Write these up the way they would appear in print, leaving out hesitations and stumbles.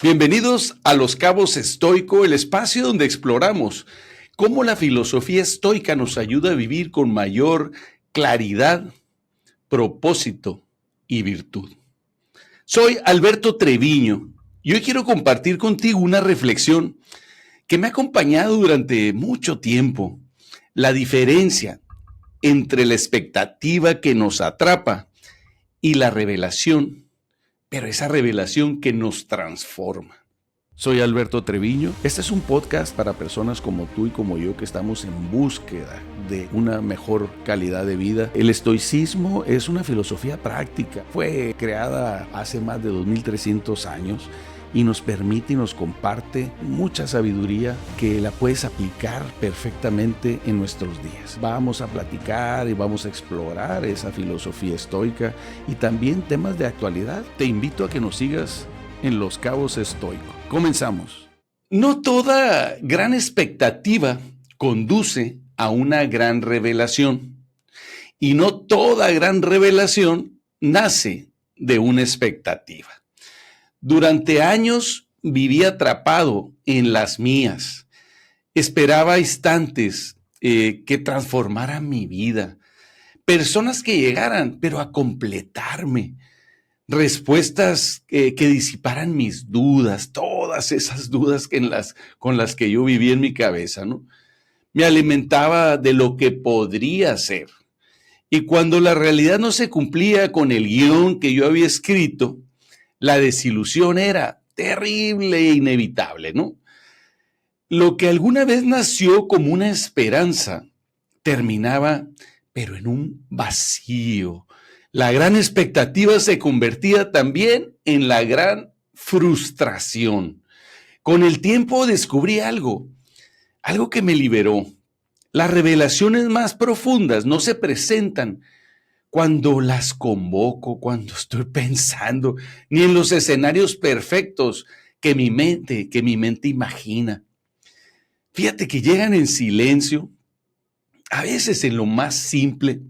Bienvenidos a Los Cabos Estoico, el espacio donde exploramos cómo la filosofía estoica nos ayuda a vivir con mayor claridad, propósito y virtud. Soy Alberto Treviño y hoy quiero compartir contigo una reflexión que me ha acompañado durante mucho tiempo. La diferencia entre la expectativa que nos atrapa y la revelación, pero esa revelación que nos transforma. Soy Alberto Treviño. Este es un podcast para personas como tú y como yo que estamos en búsqueda de una mejor calidad de vida. El estoicismo es una filosofía práctica. Fue creada hace más de 2300 años y nos permite y nos comparte mucha sabiduría que la puedes aplicar perfectamente en nuestros días. Vamos a platicar y vamos a explorar esa filosofía estoica y también temas de actualidad. Te invito a que nos sigas en Los Cabos Estoico. Comenzamos. No toda gran expectativa conduce a una gran revelación y no toda gran revelación nace de una expectativa. Durante años viví atrapado en las mías. Esperaba instantes que transformaran mi vida. Personas que llegaran, pero a completarme. Respuestas que disiparan mis dudas, todas esas dudas con las que yo vivía en mi cabeza, ¿no? Me alimentaba de lo que podría ser. Y cuando la realidad no se cumplía con el guión que yo había escrito, la desilusión era terrible e inevitable, ¿no? Lo que alguna vez nació como una esperanza terminaba, pero en un vacío. La gran expectativa se convertía también en la gran frustración. Con el tiempo descubrí algo que me liberó. Las revelaciones más profundas no se presentan cuando las convoco, cuando estoy pensando, ni en los escenarios perfectos que mi mente imagina. Fíjate que llegan en silencio, a veces en lo más simple,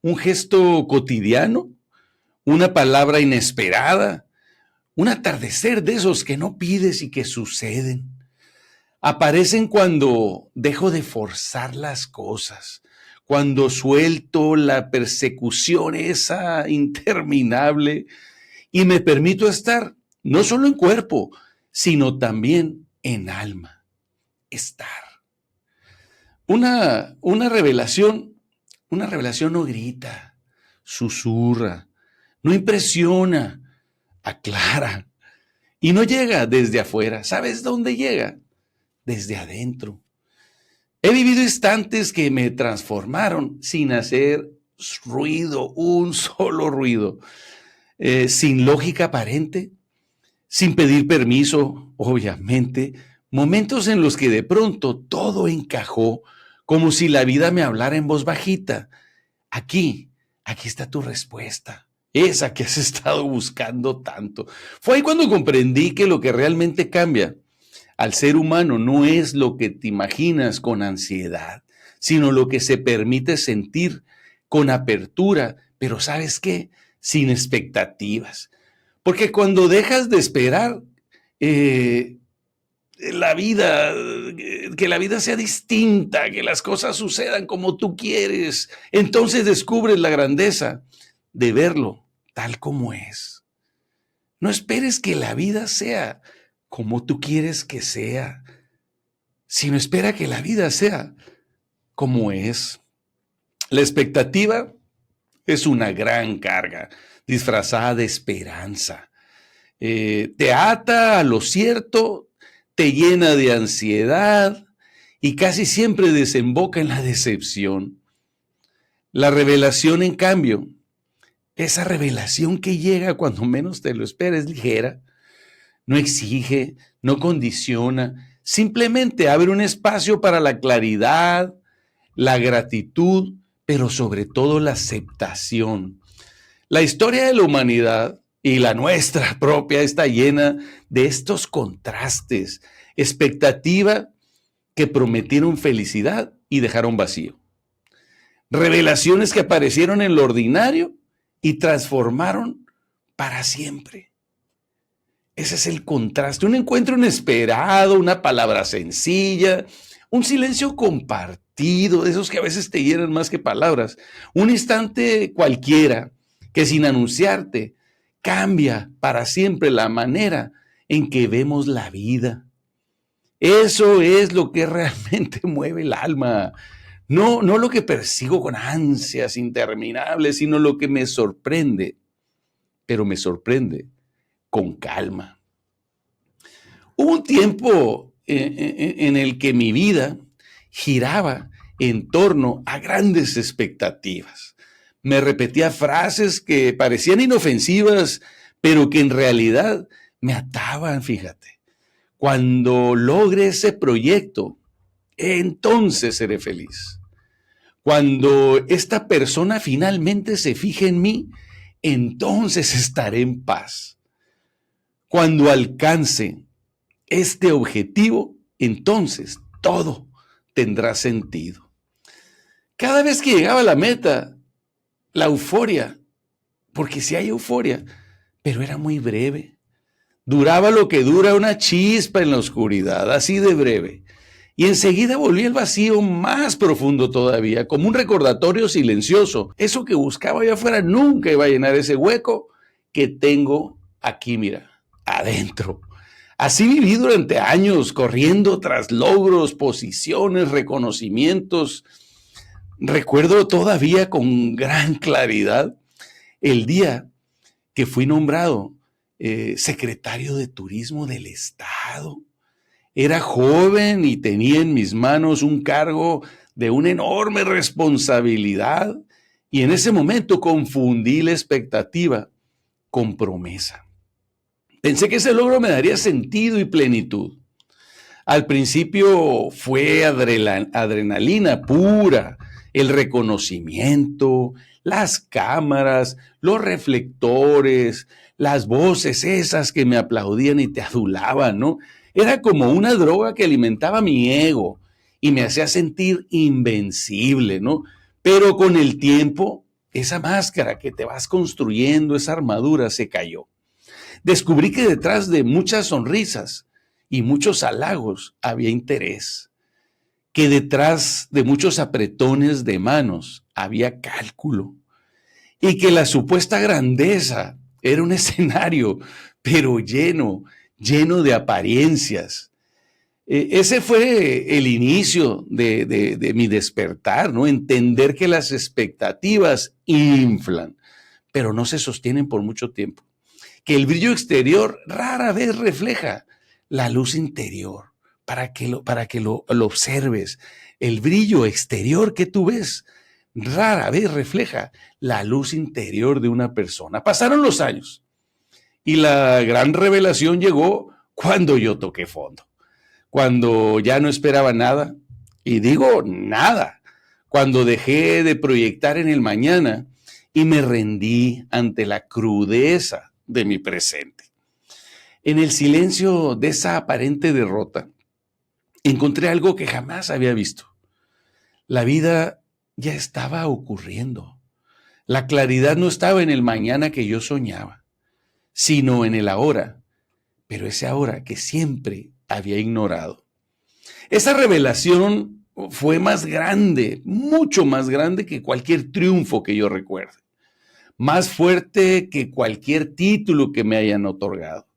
un gesto cotidiano, una palabra inesperada, un atardecer de esos que no pides y que suceden. Aparecen cuando dejo de forzar las cosas, cuando suelto la persecución esa interminable y me permito estar no solo en cuerpo, sino también en alma. Estar. Una revelación no grita, susurra, no impresiona, aclara y no llega desde afuera. ¿Sabes dónde llega? Desde adentro. He vivido instantes que me transformaron sin hacer ruido, un solo ruido, sin lógica aparente, sin pedir permiso, obviamente. Momentos en los que de pronto todo encajó, como si la vida me hablara en voz bajita. Aquí está tu respuesta, esa que has estado buscando tanto. Fue ahí cuando comprendí que lo que realmente cambia al ser humano no es lo que te imaginas con ansiedad, sino lo que se permite sentir con apertura, pero ¿sabes qué? Sin expectativas. Porque cuando dejas de esperar la vida, que la vida sea distinta, que las cosas sucedan como tú quieres, entonces descubres la grandeza de verlo tal como es. No esperes que la vida sea como tú quieres que sea, sino espera que la vida sea como es. La expectativa es una gran carga disfrazada de esperanza. Te ata a lo cierto, te llena de ansiedad y casi siempre desemboca en la decepción. La revelación, en cambio, esa revelación que llega cuando menos te lo esperes, es ligera, no exige, no condiciona, simplemente abre un espacio para la claridad, la gratitud, pero sobre todo la aceptación. La historia de la humanidad y la nuestra propia está llena de estos contrastes, expectativa que prometieron felicidad y dejaron vacío. Revelaciones que aparecieron en lo ordinario y transformaron para siempre. Ese es el contraste, un encuentro inesperado, una palabra sencilla, un silencio compartido, de esos que a veces te hieren más que palabras, un instante cualquiera que sin anunciarte cambia para siempre la manera en que vemos la vida. Eso es lo que realmente mueve el alma. No lo que persigo con ansias interminables, sino lo que me sorprende, pero me sorprende con calma. Hubo un tiempo en el que mi vida giraba en torno a grandes expectativas. Me repetía frases que parecían inofensivas, pero que en realidad me ataban, fíjate. Cuando logre ese proyecto, entonces seré feliz. Cuando esta persona finalmente se fije en mí, entonces estaré en paz. Cuando alcance este objetivo, entonces todo tendrá sentido. Cada vez que llegaba a la meta, la euforia, porque sí hay euforia, pero era muy breve. Duraba lo que dura una chispa en la oscuridad, así de breve. Y enseguida volvía el vacío más profundo todavía, como un recordatorio silencioso. Eso que buscaba allá afuera nunca iba a llenar ese hueco que tengo aquí, mira, adentro. Así viví durante años, corriendo tras logros, posiciones, reconocimientos. Recuerdo todavía con gran claridad el día que fui nombrado secretario de Turismo del Estado. Era joven y tenía en mis manos un cargo de una enorme responsabilidad y en ese momento confundí la expectativa con promesa. Pensé que ese logro me daría sentido y plenitud. Al principio fue adrenalina pura, el reconocimiento, las cámaras, los reflectores, las voces esas que me aplaudían y te adulaban, ¿no? Era como una droga que alimentaba mi ego y me hacía sentir invencible, ¿no? Pero con el tiempo, esa máscara que te vas construyendo, esa armadura se cayó. Descubrí que detrás de muchas sonrisas y muchos halagos había interés, que detrás de muchos apretones de manos había cálculo y que la supuesta grandeza era un escenario, pero lleno de apariencias. Ese fue el inicio de mi despertar, ¿no? Entender que las expectativas inflan, pero no se sostienen por mucho tiempo. Que el brillo exterior rara vez refleja la luz interior, para que lo observes. El brillo exterior que tú ves rara vez refleja la luz interior de una persona. Pasaron los años y la gran revelación llegó cuando yo toqué fondo, cuando ya no esperaba nada, y digo nada, cuando dejé de proyectar en el mañana y me rendí ante la crudeza de mi presente. En el silencio de esa aparente derrota, encontré algo que jamás había visto. La vida ya estaba ocurriendo. La claridad no estaba en el mañana que yo soñaba, sino en el ahora, pero ese ahora que siempre había ignorado. Esa revelación fue más grande, mucho más grande que cualquier triunfo que yo recuerde, más fuerte que cualquier título que me hayan otorgado,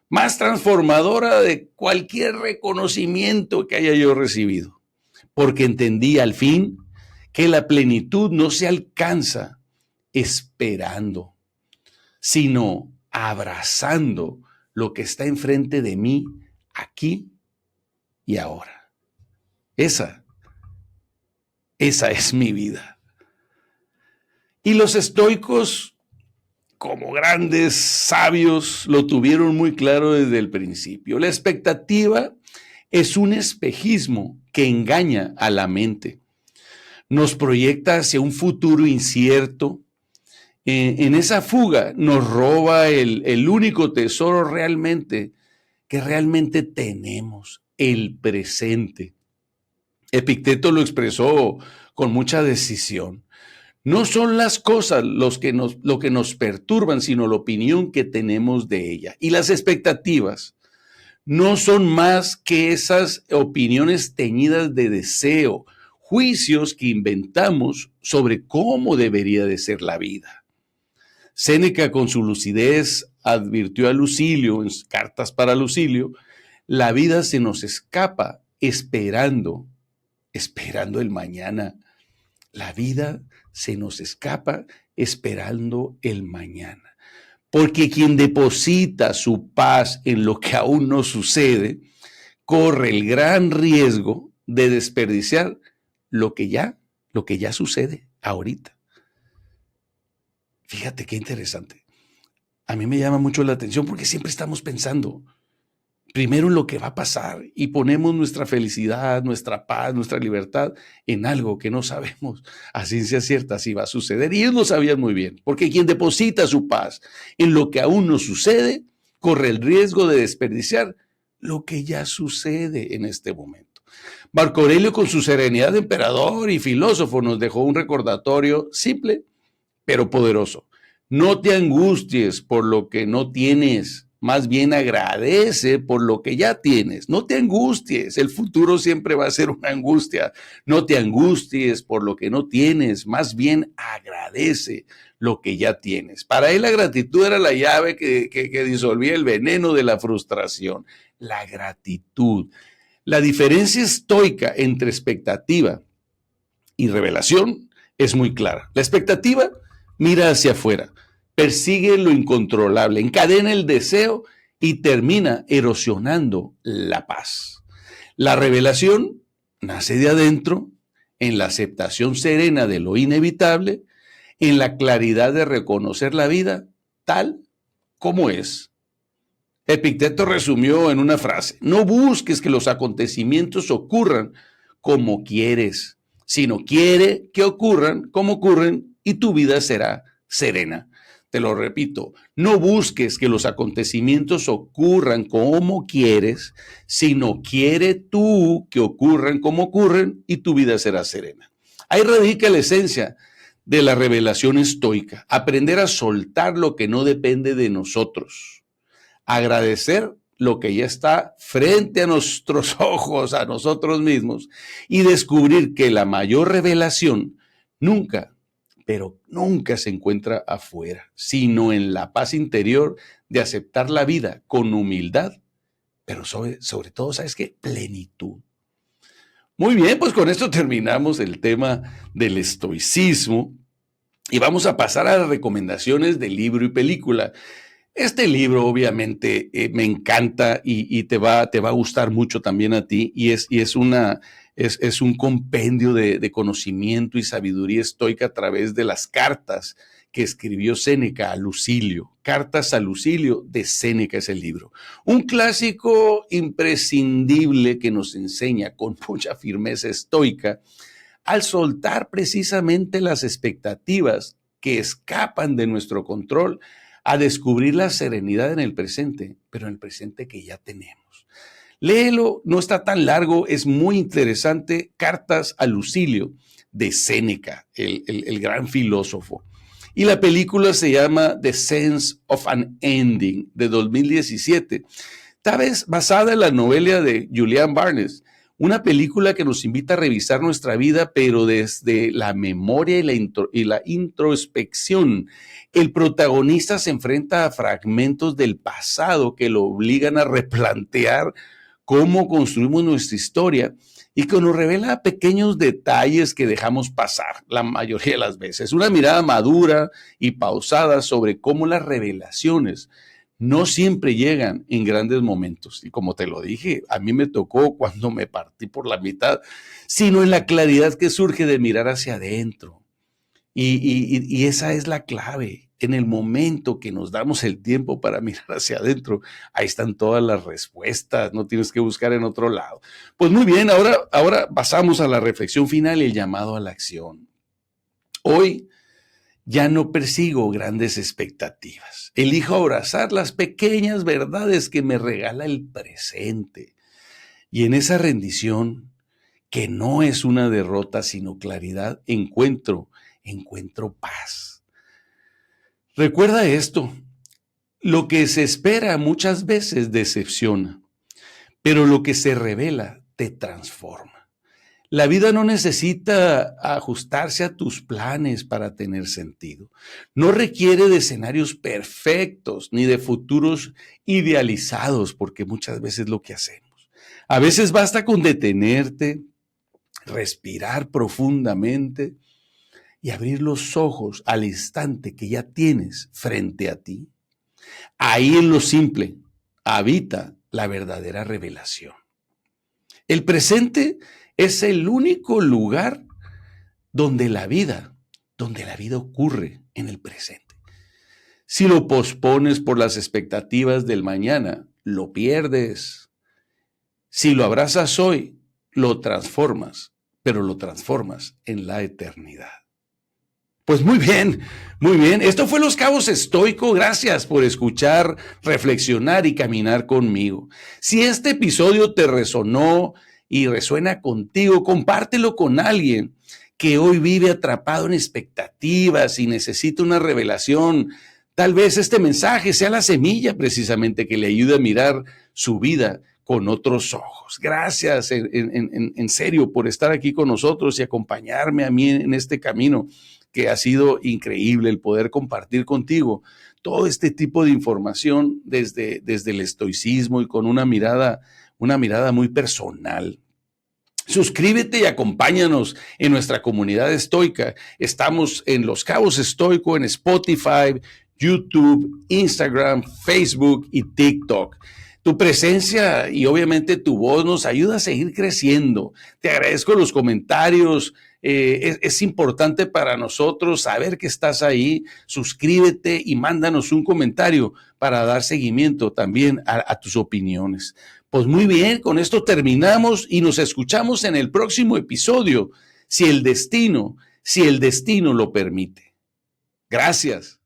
más transformadora de cualquier reconocimiento que haya yo recibido, porque entendí al fin que la plenitud no se alcanza esperando, sino abrazando lo que está enfrente de mí, aquí y ahora. Esa es mi vida. Y los estoicos, como grandes sabios, lo tuvieron muy claro desde el principio. La expectativa es un espejismo que engaña a la mente. Nos proyecta hacia un futuro incierto. En esa fuga nos roba el único tesoro que realmente tenemos, el presente. Epicteto lo expresó con mucha decisión. No son las cosas lo que nos perturban, sino la opinión que tenemos de ella. Y las expectativas no son más que esas opiniones teñidas de deseo, juicios que inventamos sobre cómo debería de ser la vida. Séneca, con su lucidez, advirtió a Lucilio, en cartas para Lucilio, la vida se nos escapa esperando el mañana. La vida se nos escapa esperando el mañana. Porque quien deposita su paz en lo que aún no sucede, corre el gran riesgo de desperdiciar lo que ya sucede ahorita. Fíjate qué interesante. A mí me llama mucho la atención porque siempre estamos pensando primero en lo que va a pasar y ponemos nuestra felicidad, nuestra paz, nuestra libertad en algo que no sabemos a ciencia cierta si va a suceder. Y ellos lo sabían muy bien, porque quien deposita su paz en lo que aún no sucede, corre el riesgo de desperdiciar lo que ya sucede en este momento. Marco Aurelio, con su serenidad de emperador y filósofo, nos dejó un recordatorio simple, pero poderoso. No te angusties por lo que no tienes, más bien agradece por lo que ya tienes. No te angusties, el futuro siempre va a ser una angustia. No te angusties por lo que no tienes, más bien agradece lo que ya tienes. Para él la gratitud era la llave que disolvía el veneno de la frustración. La gratitud. La diferencia estoica entre expectativa y revelación es muy clara. La expectativa mira hacia afuera, persigue lo incontrolable, encadena el deseo y termina erosionando la paz. La revelación nace de adentro, en la aceptación serena de lo inevitable, en la claridad de reconocer la vida tal como es. Epicteto resumió en una frase: no busques que los acontecimientos ocurran como quieres, sino quiere que ocurran como ocurren y tu vida será serena. Te lo repito, no busques que los acontecimientos ocurran como quieres, sino quiere tú que ocurran como ocurren y tu vida será serena. Ahí radica la esencia de la revelación estoica: aprender a soltar lo que no depende de nosotros, agradecer lo que ya está frente a nuestros ojos, a nosotros mismos, y descubrir que la mayor revelación nunca, pero nunca se encuentra afuera, sino en la paz interior de aceptar la vida con humildad, pero sobre todo, ¿sabes qué? Plenitud. Muy bien, pues con esto terminamos el tema del estoicismo y vamos a pasar a las recomendaciones de libro y película. Este libro obviamente me encanta y te va a gustar mucho también a ti, y es un compendio de conocimiento y sabiduría estoica a través de las cartas que escribió Séneca a Lucilio. Cartas a Lucilio de Séneca es el libro. Un clásico imprescindible que nos enseña con mucha firmeza estoica al soltar precisamente las expectativas que escapan de nuestro control, a descubrir la serenidad en el presente, pero en el presente que ya tenemos. Léelo, no está tan largo, es muy interesante. Cartas a Lucilio de Séneca, el gran filósofo. Y la película se llama The Sense of an Ending, de 2017. Tal vez basada en la novela de Julian Barnes, una película que nos invita a revisar nuestra vida, pero desde la memoria y la introspección. El protagonista se enfrenta a fragmentos del pasado que lo obligan a replantear cómo construimos nuestra historia y que nos revela pequeños detalles que dejamos pasar la mayoría de las veces. Una mirada madura y pausada sobre cómo las revelaciones no siempre llegan en grandes momentos. Y como te lo dije, a mí me tocó cuando me partí por la mitad, sino en la claridad que surge de mirar hacia adentro. Y esa es la clave. En el momento que nos damos el tiempo para mirar hacia adentro, ahí están todas las respuestas, no tienes que buscar en otro lado. Pues muy bien, ahora pasamos a la reflexión final y el llamado a la acción. Hoy ya no persigo grandes expectativas. Elijo abrazar las pequeñas verdades que me regala el presente. Y en esa rendición, que no es una derrota, sino claridad, encuentro encuentro paz. Recuerda esto, lo que se espera muchas veces decepciona, pero lo que se revela te transforma. La vida no necesita ajustarse a tus planes para tener sentido. No requiere de escenarios perfectos ni de futuros idealizados, porque muchas veces es lo que hacemos. A veces basta con detenerte, respirar profundamente y abrir los ojos al instante que ya tienes frente a ti. Ahí en lo simple habita la verdadera revelación. El presente es el único lugar donde la vida ocurre en el presente. Si lo pospones por las expectativas del mañana, lo pierdes. Si lo abrazas hoy, lo transformas, pero lo transformas en la eternidad. Pues muy bien, muy bien. Esto fue Los Cabos Estoico. Gracias por escuchar, reflexionar y caminar conmigo. Si este episodio te resonó y resuena contigo, compártelo con alguien que hoy vive atrapado en expectativas y necesita una revelación. Tal vez este mensaje sea la semilla precisamente que le ayude a mirar su vida con otros ojos. Gracias en serio por estar aquí con nosotros y acompañarme a mí en este camino, que ha sido increíble el poder compartir contigo todo este tipo de información desde el estoicismo y con una mirada muy personal. Suscríbete y acompáñanos en nuestra comunidad estoica. Estamos en Los Cabos Estoico en Spotify, YouTube, Instagram, Facebook y TikTok. Tu presencia y obviamente tu voz nos ayuda a seguir creciendo. Te agradezco los comentarios. Es importante para nosotros saber que estás ahí. Suscríbete y mándanos un comentario para dar seguimiento también a tus opiniones. Pues muy bien, con esto terminamos y nos escuchamos en el próximo episodio, si el destino lo permite. Gracias.